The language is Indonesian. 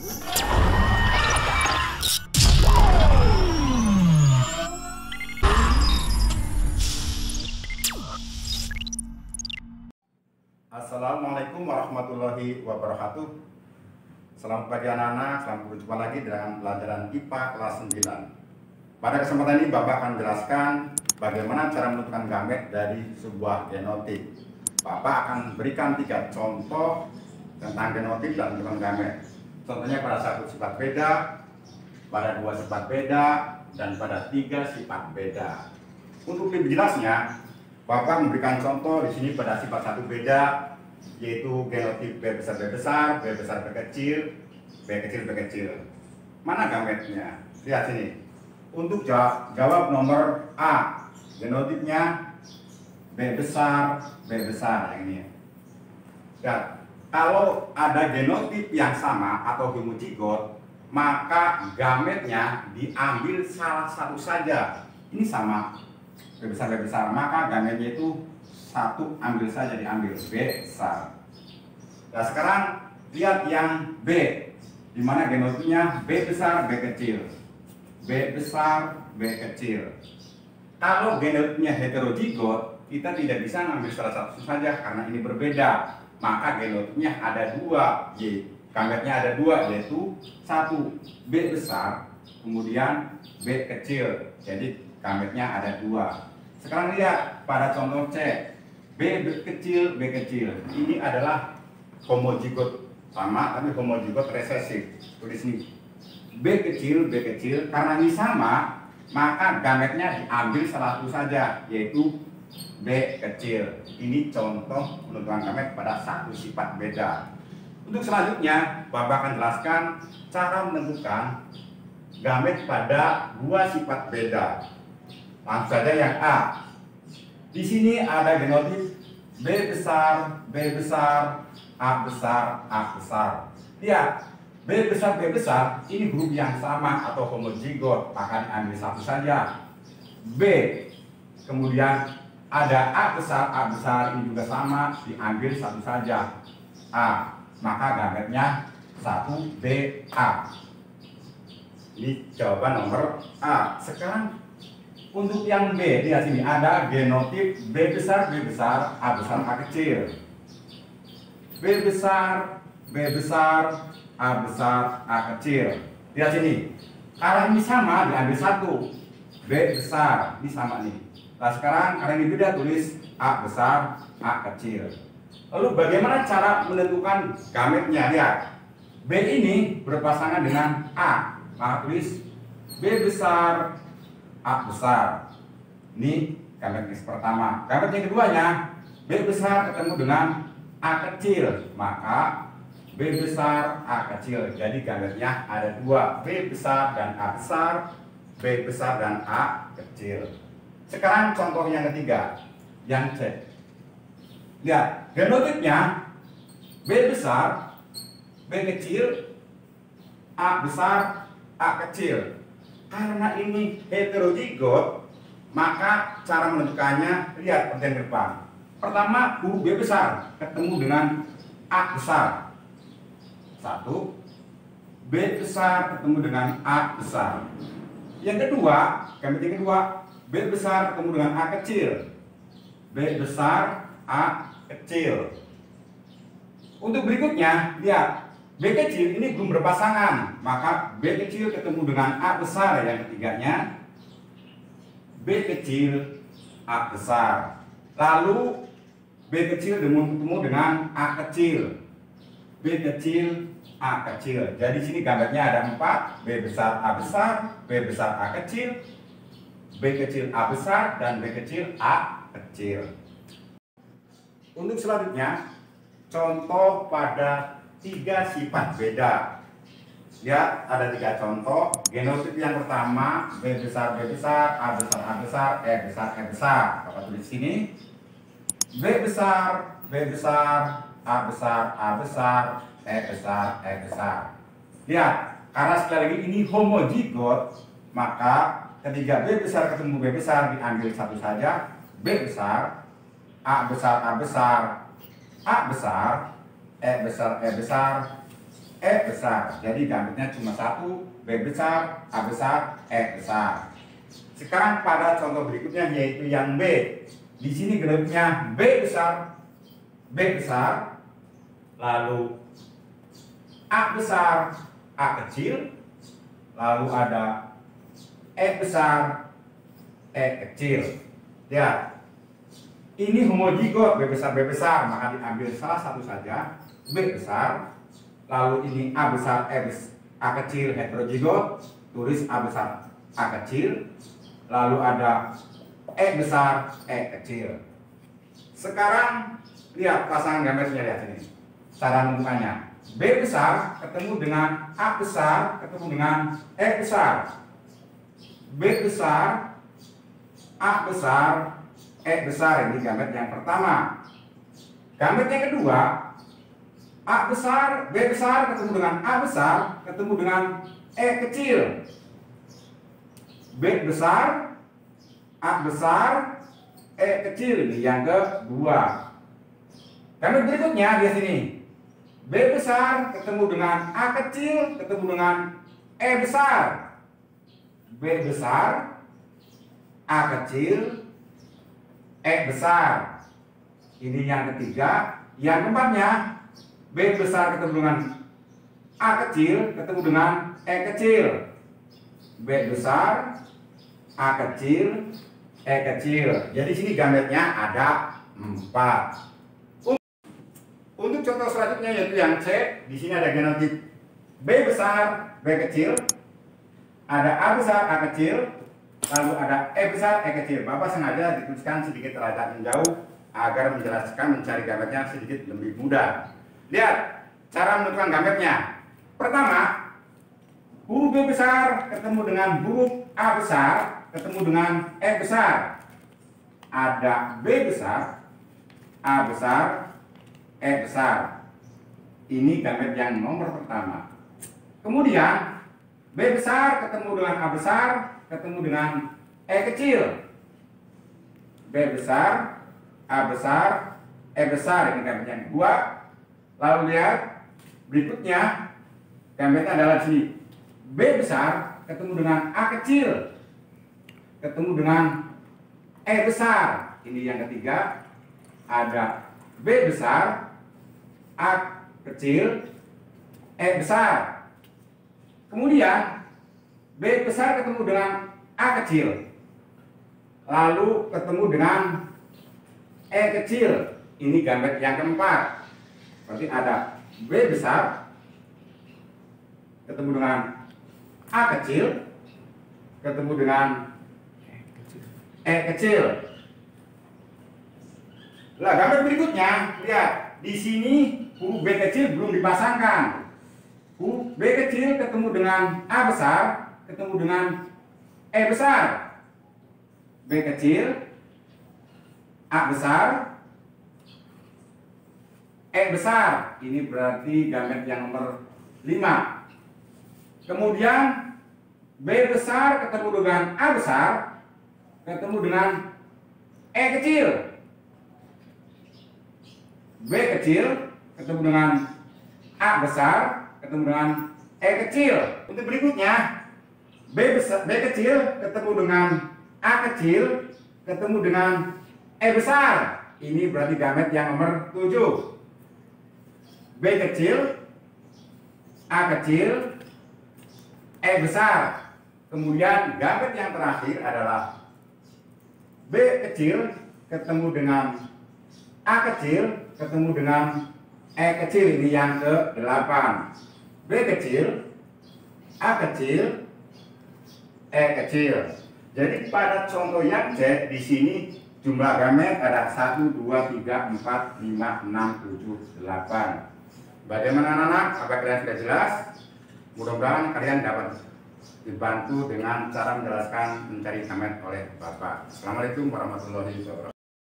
Assalamualaikum warahmatullahi wabarakatuh. Selamat pagi anak-anak, selamat berjumpa lagi dengan pelajaran IPA kelas 9. Pada kesempatan ini Bapak akan menjelaskan bagaimana cara menentukan gamet dari sebuah genotip. Bapak akan berikan 3 contoh tentang genotip dan menentukan gamet. Contohnya pada 1 sifat beda, pada 2 sifat beda, dan pada 3 sifat beda. Untuk lebih jelasnya, Bapak memberikan contoh di sini pada sifat 1 beda, yaitu genotip B besar B besar, B besar B kecil, B kecil B kecil. Mana gametnya? Lihat sini. Untuk jawab nomor A, genotipnya B besar yang ini. Dan kalau ada genotip yang sama atau homozigot, maka gametnya diambil salah satu saja. Ini sama B besar, maka gametnya itu satu ambil saja, diambil B besar. Nah sekarang lihat yang B, di mana genotipnya B besar B kecil, B besar B kecil. Kalau genotipnya heterozigot, kita tidak bisa mengambil salah satu saja karena ini berbeda. Maka genotipnya ada 2, gametnya ada 2, yaitu 1 B besar, kemudian B kecil. Jadi gametnya ada 2. Sekarang lihat pada contoh C, B kecil B kecil. Ini adalah homozigot sama, tapi homozigot resesif. Tulis sini B kecil, karena ini sama, maka gametnya diambil salah satu saja, yaitu B kecil. Ini contoh menentukan gamet pada 1 sifat beda. Untuk selanjutnya, Bapak akan jelaskan cara menentukan gamet pada 2 sifat beda. Langsung saja yang A. Di sini ada genotip B besar, A besar. Lihat, B besar ini grup yang sama atau homozigot, maka diambil satu saja. B, kemudian ada A besar ini juga sama, diambil satu saja. A, maka gametnya 1 B A. Ini jawaban nomor A. Sekarang untuk yang B, lihat sini ada genotip B besar, A besar, A kecil. B besar, A besar, A kecil. Lihat sini, karena ini sama diambil 1. B besar, ini sama nih. Nah sekarang karena ini beda, tulis A besar, A kecil. Lalu bagaimana cara menentukan gametnya? Lihat, B ini berpasangan dengan A, maka tulis B besar, A besar. Ini gamet yang pertama. Gamet yang keduanya, B besar ketemu dengan A kecil, maka B besar A kecil. Jadi gametnya ada 2, B besar dan A besar, B besar dan A kecil. Sekarang contoh yang ketiga, yang C. Lihat, genotipnya B besar, B kecil, A besar, A kecil. Karena ini heterozigot, maka cara menentukannya, lihat bagian depan. Pertama, huruf B besar ketemu dengan A besar. 1. B besar ketemu dengan A besar. Yang kedua, gamet yang kedua, B besar ketemu dengan A kecil. B besar, A kecil. Untuk berikutnya, lihat. B kecil ini belum berpasangan, maka B kecil ketemu dengan A besar yang ketiganya. B kecil, A besar. Lalu B kecil ketemu dengan A kecil. B kecil, A kecil. Jadi sini gametnya ada 4, B besar, A besar, B besar, A kecil, B kecil, A besar, dan B kecil, A kecil. Untuk selanjutnya, contoh pada 3 sifat beda. Lihat, ada 3 contoh. Genotip yang pertama, B besar, A besar, E besar, E besar. Bapak tulis sini. B besar, A besar, E besar. Lihat, karena sekali lagi ini homozigot, maka ketika B besar ketemu B besar diambil satu saja. B besar, A besar, A besar, E besar, E besar. Jadi gametnya cuma satu, B besar, A besar, E besar. Sekarang pada contoh berikutnya yaitu yang B. Di sini gametnya B besar, lalu A besar, A kecil, lalu ada E besar, E kecil. Ya, ini homozigot B besar, maka diambil salah satu saja, B besar. Lalu ini A besar, A kecil heterozigot, tulis A besar, A kecil. Lalu ada E besar, E kecil. Sekarang lihat pasangan gametnya, lihat ini. Cara menentukannya. B besar ketemu dengan A besar, ketemu dengan E besar. B besar, A besar, E besar. Ini gamet yang pertama. Gamet yang kedua, A besar, B besar ketemu dengan A besar, ketemu dengan E kecil. B besar, A besar, E kecil. Ini yang kedua. Gamet berikutnya di sini. B besar ketemu dengan A kecil, ketemu dengan E besar. B besar, A kecil, E besar. Ini yang ketiga. Yang keempatnya, B besar ketemu dengan A kecil, ketemu dengan E kecil. B besar, A kecil, E kecil. Jadi sini gametnya ada 4. Untuk contoh selanjutnya yaitu yang C. Di sini ada genotip B besar, B kecil, ada A besar, A kecil, lalu ada E besar, E kecil. Bapak sengaja dituliskan sedikit terajak menjauh agar menjelaskan mencari gametnya sedikit lebih mudah. Lihat cara menentukan gametnya. Pertama, huruf B besar ketemu dengan huruf A besar, ketemu dengan E besar. Ada B besar, A besar, E besar. Ini gamet yang nomor pertama. Kemudian B besar ketemu dengan A besar, ketemu dengan E kecil. B besar, A besar, E besar. Ini gamet yang kedua. Lalu lihat berikutnya, gametnya adalah di sini. B besar ketemu dengan A kecil, ketemu dengan E besar. Ini yang ketiga. Ada B besar, A kecil, E besar. Kemudian B besar ketemu dengan A kecil, lalu ketemu dengan E kecil. Ini gamet yang keempat. Berarti ada B besar ketemu dengan A kecil, ketemu dengan E kecil. Lah, gambar berikutnya, lihat di sini huruf B kecil belum dipasangkan. Huruf B kecil ketemu dengan A besar, ketemu dengan E besar. B kecil, A besar, E besar. Ini berarti gamet yang nomor 5. Kemudian B besar ketemu dengan A besar, ketemu dengan E kecil. B kecil ketemu dengan A besar, ketemu dengan E kecil. Untuk berikutnya, B kecil ketemu dengan A kecil, ketemu dengan E besar. Ini berarti gamet yang nomor 7. B kecil, A kecil, E besar. Kemudian gamet yang terakhir adalah B kecil ketemu dengan A kecil, ketemu dengan E kecil. Ini yang ke-8. B kecil, A kecil, E kecil. Jadi pada contoh yang C di sini jumlah gamet ada 1, 2, 3, 4, 5, 6, 7, 8. Bagaimana anak-anak? Apa kalian sudah jelas? Mudah-mudahan kalian dapat dibantu dengan cara menjelaskan mencari gamet oleh Bapak. Assalamualaikum warahmatullahi wabarakatuh.